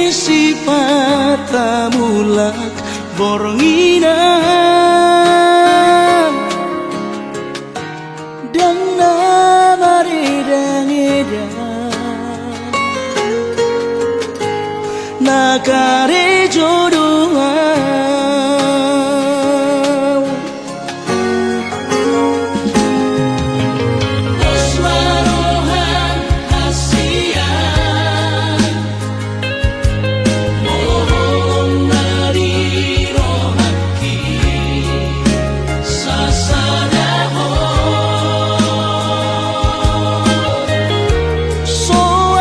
sifat mulak borngina dan nabaredang edan nakare jodohan asmarohan hasian mohon dari rohaki sasadaho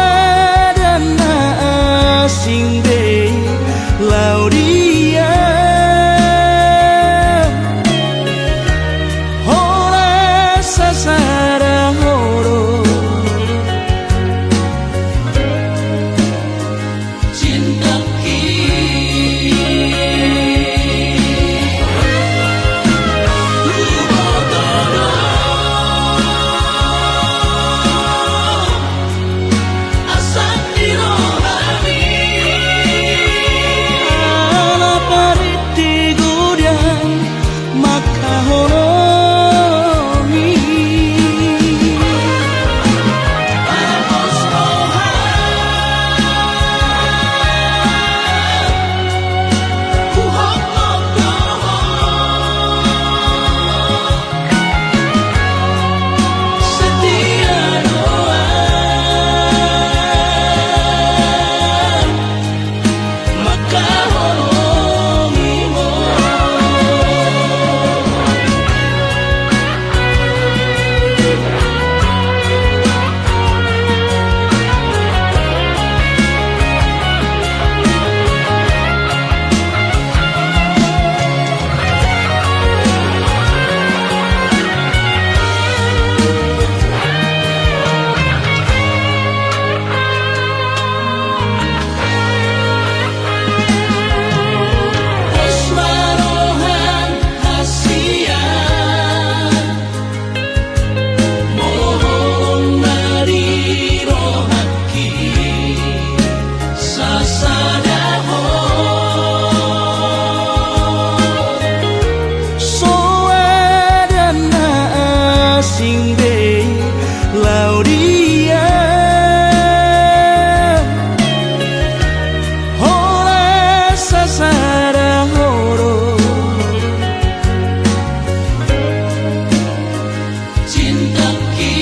soadana asing de laudia hora sasara horo cintaki lubotono asal dirohani ala pariti gudan maka horomi Parapos rohan kuhokok doho setia doan maka horomi mo asmarohan hasian mohon dari rohaki sasadaho soadana asing de laudia hora sasara horo cintaki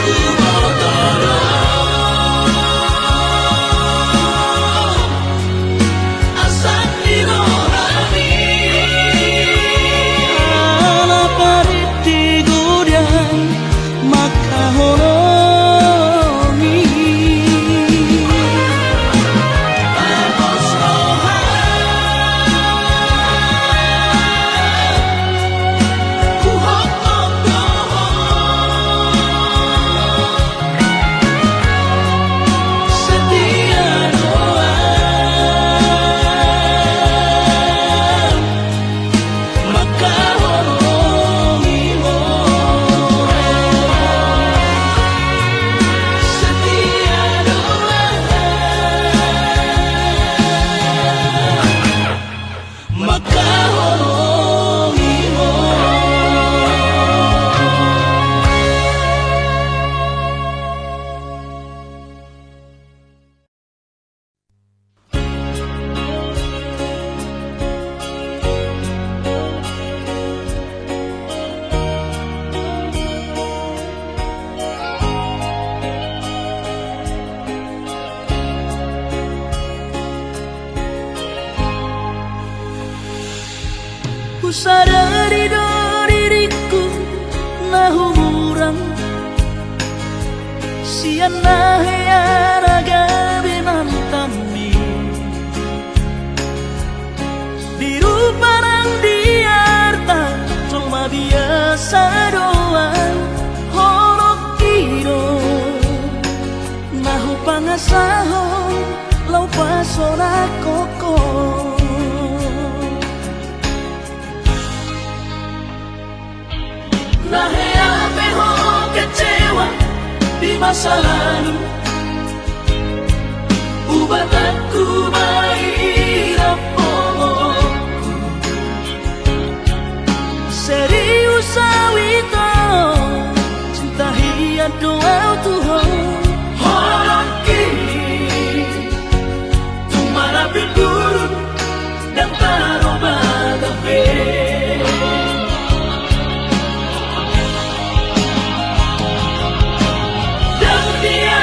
lubotono asal dirohani ala pariti gudan maka horomi Parapos rohan kuhokok doho setia doan maka horomi mo setia doan maka horomi mo ku sadari do diriku nahumuran siana hearaga binantami biru parang diarta cuma biasa doang horok iro nahu pangasahon lau pasora koko Nahe ape ho kecewa masa lalu. Ubah aku mahirap pomoku serius sawito cinta hiat doa Tuhan horok kini tumara bibur dan taroba gabe dan dia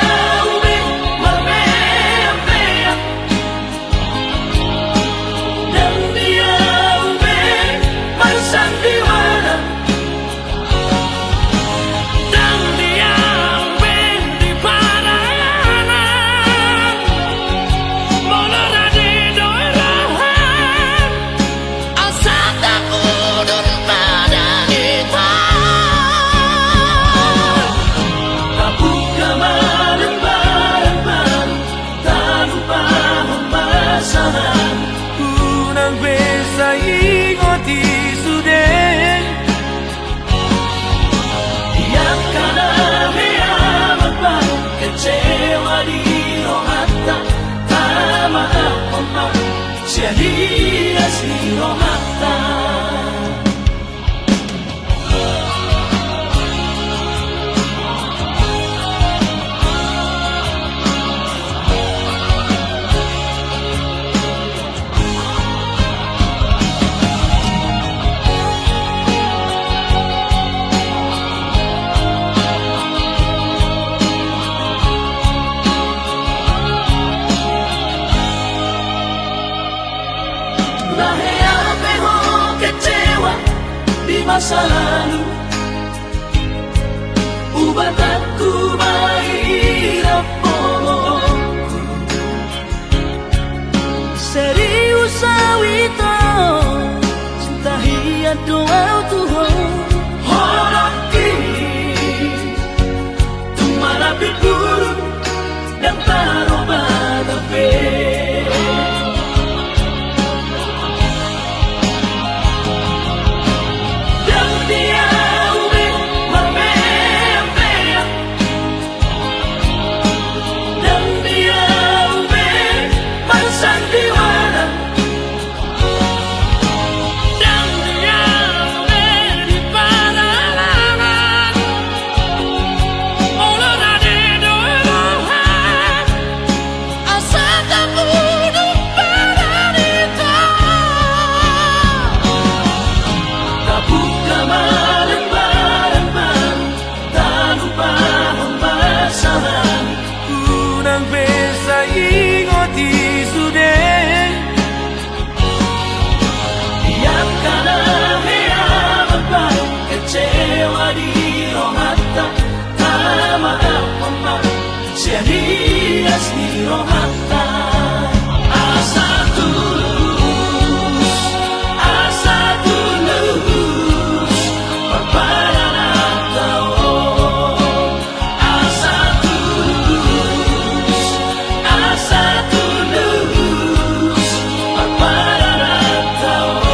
ube marbea dan dia ube marsandiwara dan dia ube di padayanan molona di doirahan asa takudun pada kita kabuka malam bareng-bareng tak lupa pembasahan kunang besa ingoti sudah yang kana meamat baru kecewa di rohata tama apa sia-sia si rohata Lahir peho kecewa di masa lalu. Ubah aku mahirap pomoku serius sawito cinta hiat doa Tuhan horok kini tumara bibur dan taroba gabe dan dia ube marbea dan dia ube marsandiwara dan dia ube di padayanan molona di doirahan asa takudun pada kita kabuka malam bareng-bareng tak lupa pembasahan kunang besa ingoti sudah yang kana meamat baru kecewa di rohata tama apa sia-sia si rohata asa tulus perpadanan tao asa tulus perpadanan tao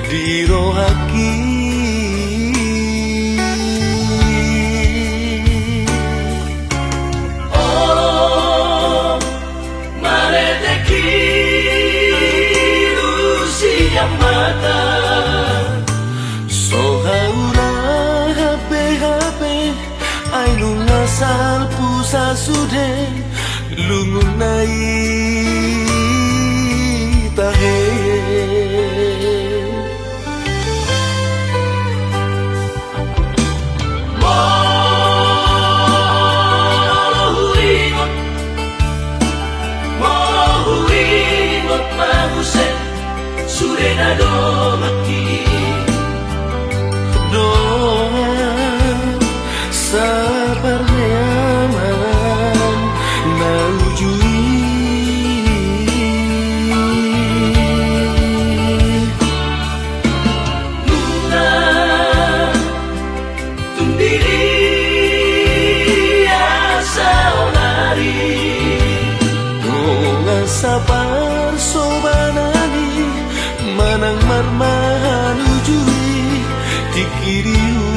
di rohaki. Oh, mareteki Rusia mata Sohaura habe ai lungasal pusa sude lungunai tahe. Surenado maki doa sabar nyaman naujui Nuna tundiri asa onari doa sabar sobanani manang marmahan ujui tikiriu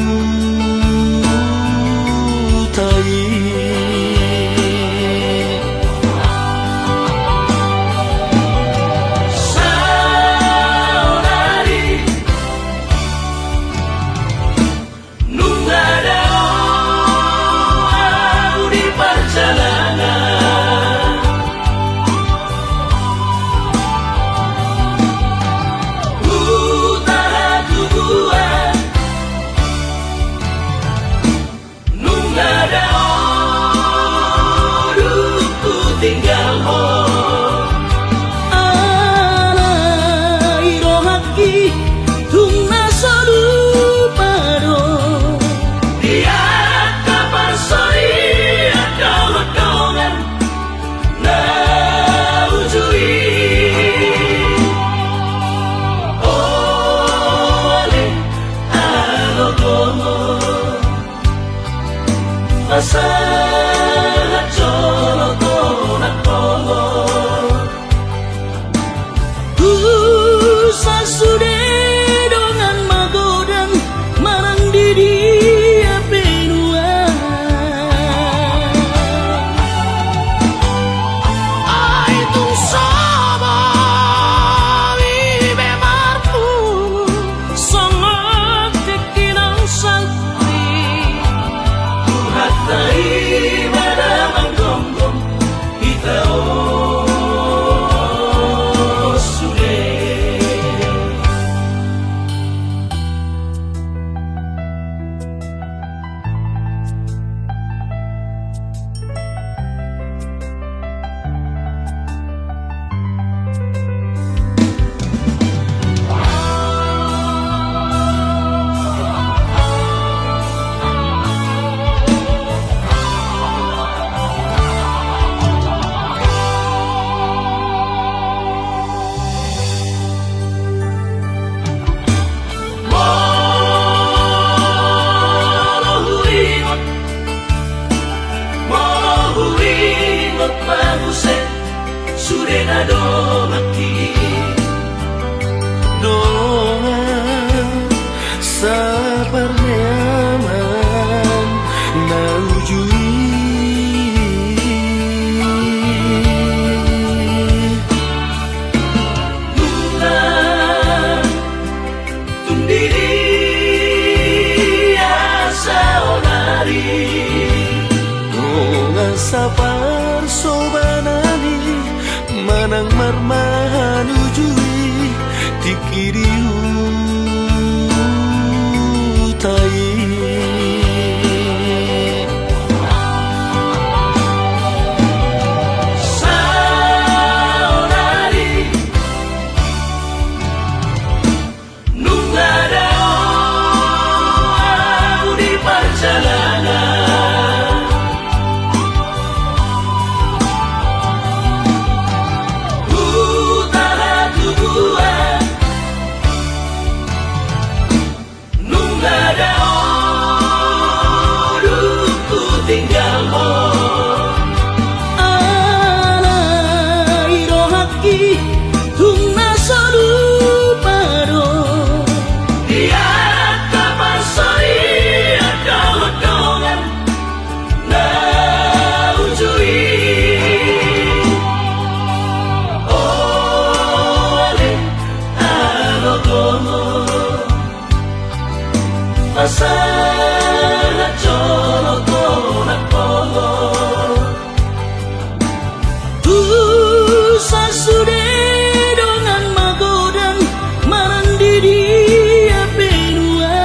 tai. Saudari Nungada aku di perjalanan Utara tubuhan Nungada dudukku tinggal Asa jolo kona kongo Sasude dengan magodan marang diri apenua ai tung sama vive marfu sangat tekinang sakti hatai pada manggonggong kita sude Surenado maki Doa sabar nyaman naujui Nuna tundiri asa onari doa sabar sobanani manang marmahan ujui tikiriu tai. Saudari Nungada aku di perjalanan Utara tubuhan pasar jono tonak pohon Sasude dengan magodan marandidi apenua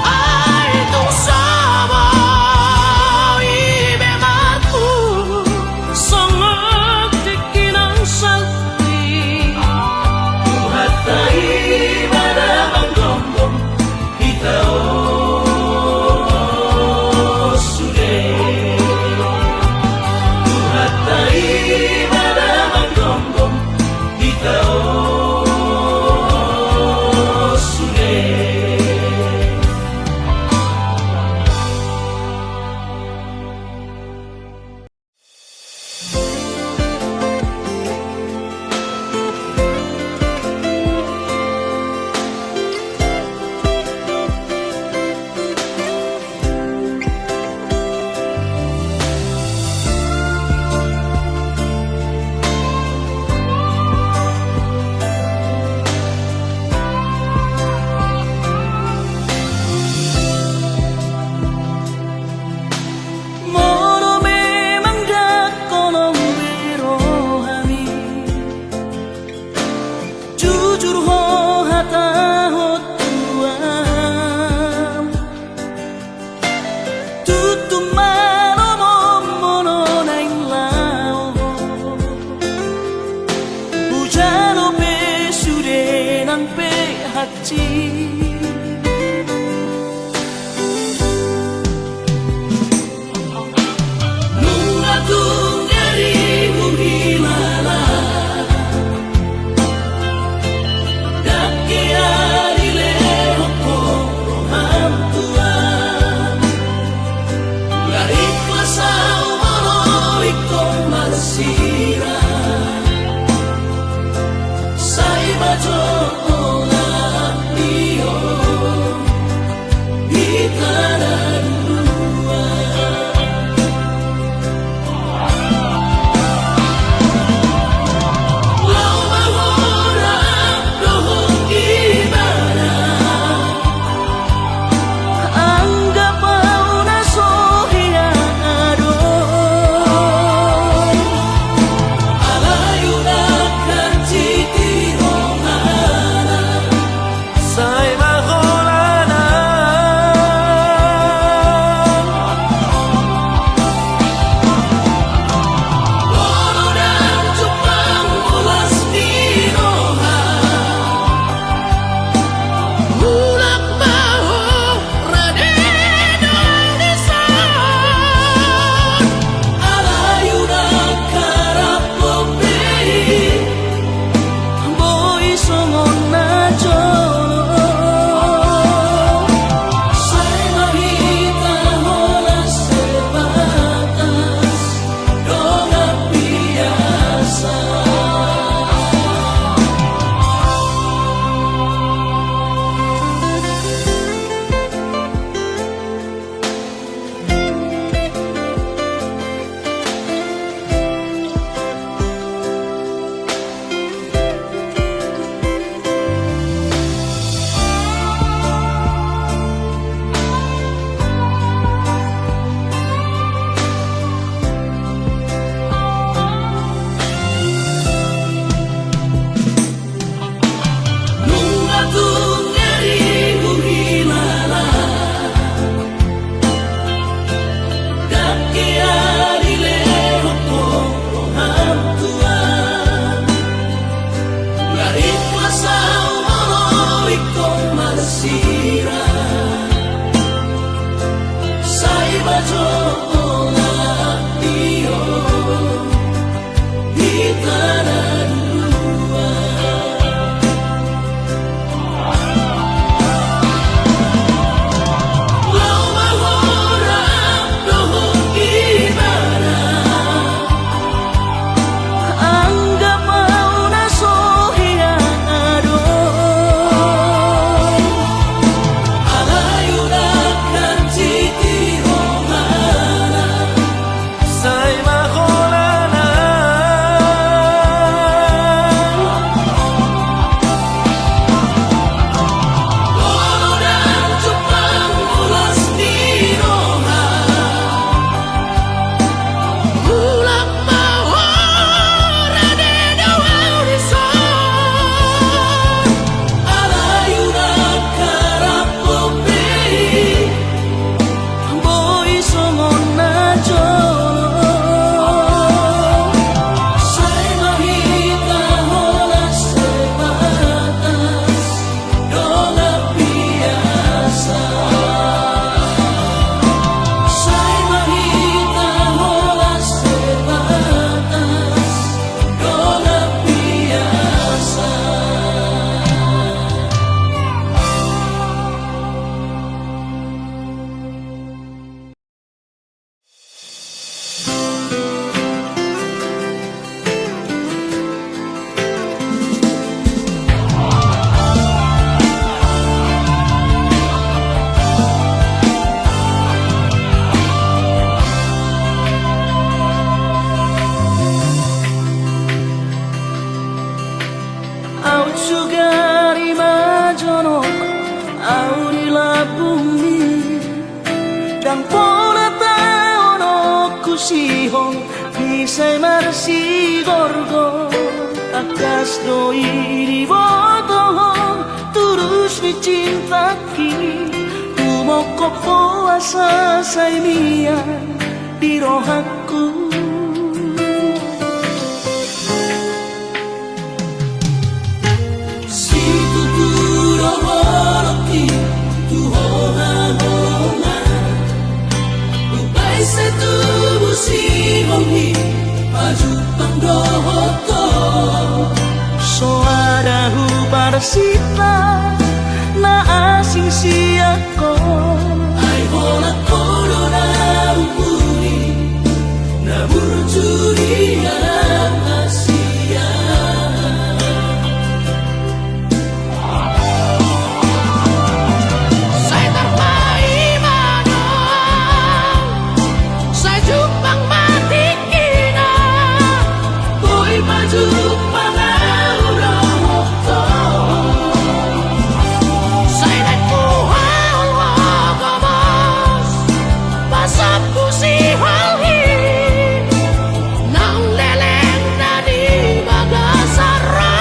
Ai tung sama ibe marku songok tekinang sakti Hatai pada menggombong kita sudah Hatai pada menggombong kita sudah Moro memang dakonom berohani Jujur ho hata ho tuam Tutum mano mono naing lao Bujano pe sude nang pe hachi Sai bajo na Sai marsi gorgo akas doi bodoh terus dicintaki umoko puasa sai mia di rohaku si tuturo horoki tu hoha ubai se tu busi hongi Aju pangdohoto Soada hubar sita Na asing siako Ay hola korona umuri Na burjuri asia Saya terpai manong Saya jupang mati maju pangaura moto sai dan kuhal gabas pasapu si halhi nang leleng nadi bagasara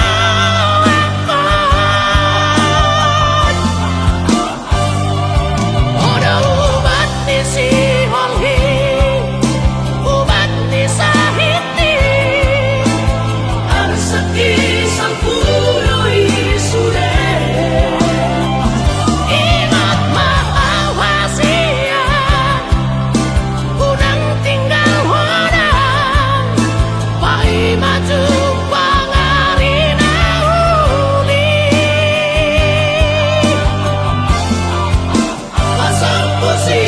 oda ubat ni si halhi ubat ni sahiti Isang pulo'y sure Ingat maawa siya Unang tinggal hodang Pai maju pangari na uli Pasang pusi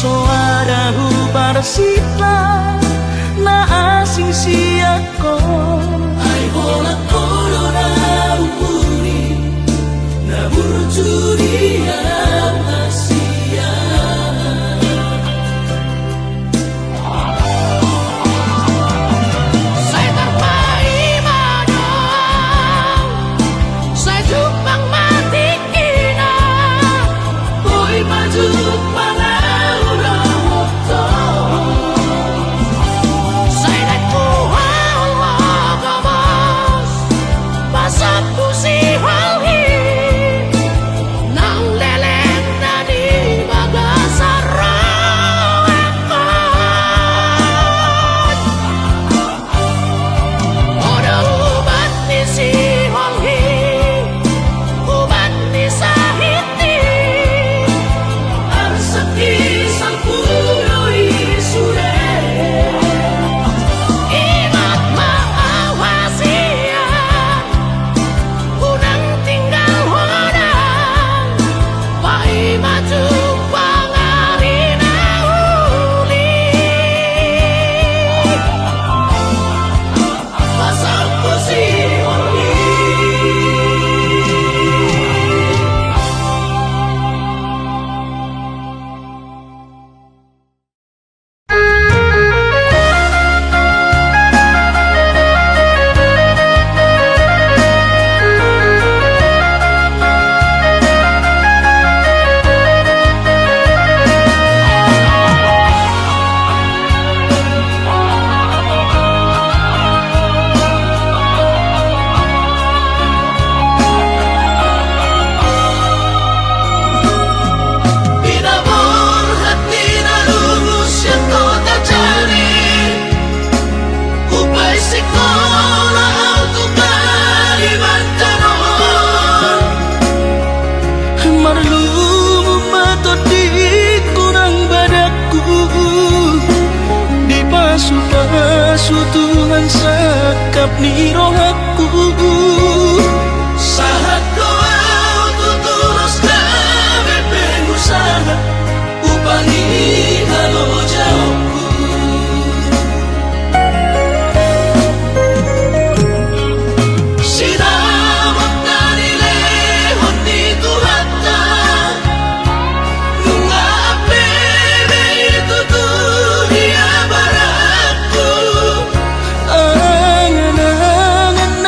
Soada hubar sita na asing siako ay hola korona umuri na burjuri asia saya terpai manong saya jupang mati kina boy maju pangaura moto saya dan kuhal gabas pasapu si halhi nang leleng nadi bagasara oda ubat ni si halhi ubat ni sahiti Isang pulo'y sure Ingat maawa siya Unang tinggal hodang Pai maju pangari na uli Pasang pusi oli Di pasu-pasu tu sikap ni rohaku. Saat doa tutulus kami pengusaha upangi halo jauhku. Sidamot na nilehon ni Tuhata nung apebe itu tulia baraku. Angan-angan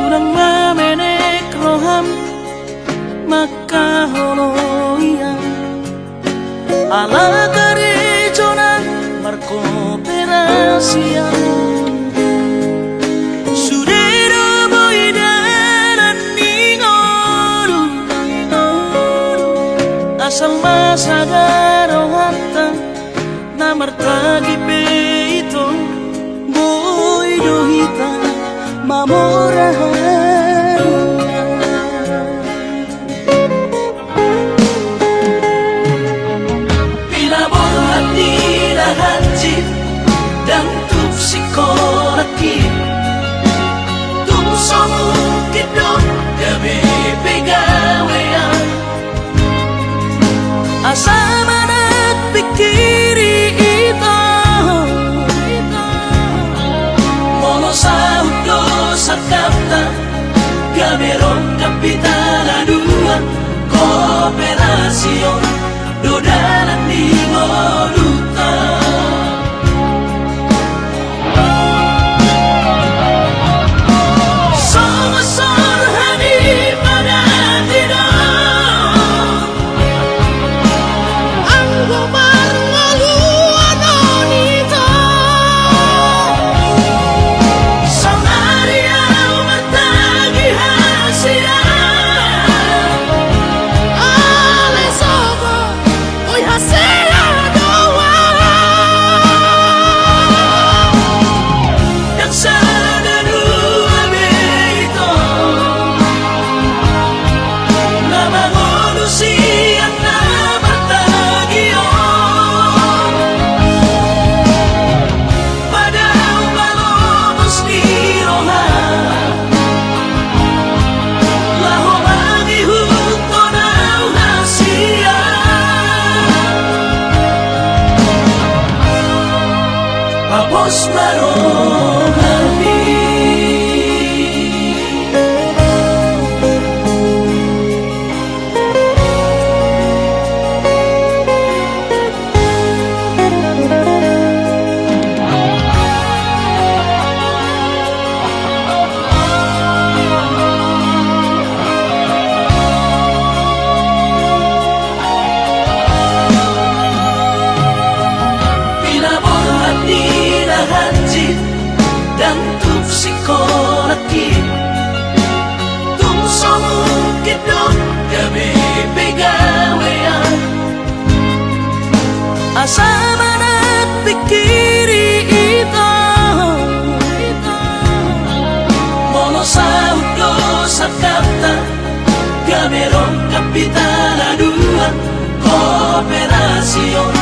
Urang mamenek roham makaholoian ala gerejonan markooperasian sudero boidaran ningolu asal masagaro hatta namartagi peito boidohita mamorahan Pinaborhat nila hanjit dan tuk sikoraki tuk somukit dong gabi pegawean asa manat pikiri ito mono sahut dosa kapta gaberong kapitala dua kooperasyon dodalan di ngoluta Somasor hani pada tidak Ang gumarngaluan nito Sangariaw matagi hasian Alay sogo Uy hasela doa Daksa na nuabe ito Na mangolusian na matagyon Padaw malomos ni Rohan Laho magihuto na hasian Papos marohani Pinaborhat nila hanjit dan tuk sikoraki tung somukit dong gabi pegawean asa manat pikiri ito mono sahut dosa kapta gaberong kapitala dua kooperasyon